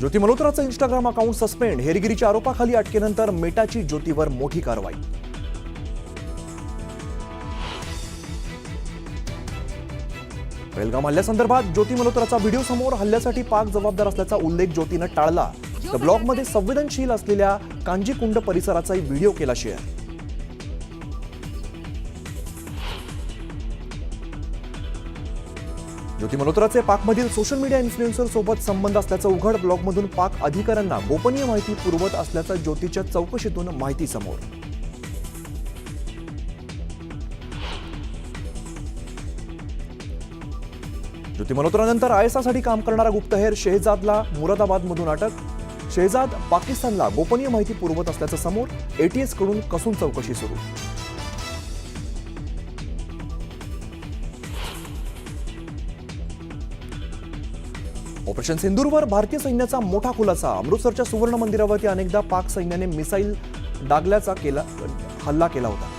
ज्योती मल्होत्राचं Instagram account suspend. हेरगिरीच्या आरोपाखाली अटकेनंतर मेटाची ज्योतीवर मोठी कारवाई. पहलगाम हल्ल्यासंदर्भात ज्योती मल्होत्राचा व्हिडिओ समोर. हल्ल्यासाठी पाक जबाबदार असल्याचा उल्लेख ज्योतीनं टाळला. तर ब्लॉगमध्ये संवेदनशील असलेल्या कांजीकुंड परिसराचाही व्हिडिओ केला शेअर. ज्योती मल्होत्राचे पाकमधील सोशल मीडिया इन्फ्लुएन्सर सोबत संबंध असल्याचं उघड. ब्लॉगमधून पाक अधिकाऱ्यांना गोपनीय माहिती पुरवत असल्याचं ज्योतीच्या चौकशीतून माहिती समोर. ज्योती मल्होत्रानंतर आयएसआयसाठी काम करणारा गुप्तहेर शेहजादला मुरादाबादमधून अटक. शेहजाद पाकिस्तानला गोपनीय माहिती पुरवत असल्याचं समोर. एटीएस कडून कसून चौकशी सुरू. ऑपरेशन सिंदूरवर भारतीय सैन्याचा मोठा खुलासा. अमृतसरच्या सुवर्ण मंदिरावरती अनेकदा पाक सैन्याने मिसाईल डागल्याचा हल्ला केला होता.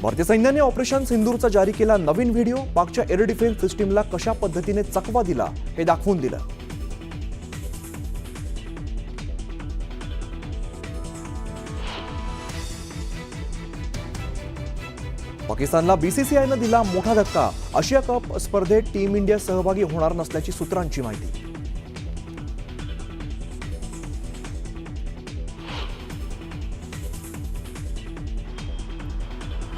भारतीय सैन्याने ऑपरेशन सिंदूरचा जारी केला नवीन व्हिडिओ. पाकच्या एअर डिफेन्स सिस्टीमला कशा पद्धतीने चकवा दिला हे दाखवून दिलं. पाकिस्तानला बीसीसीआयनं दिला मोठा धक्का. आशिया कप स्पर्धेत टीम इंडिया सहभागी होणार नसल्याची सूत्रांची माहिती.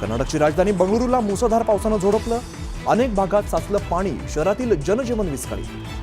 कर्नाटकची राजधानी बंगळुरूला मुसळधार पावसानं झोडपलं. अनेक भागात साचलं पाणी. शहरातील जनजीवन विस्कळीत.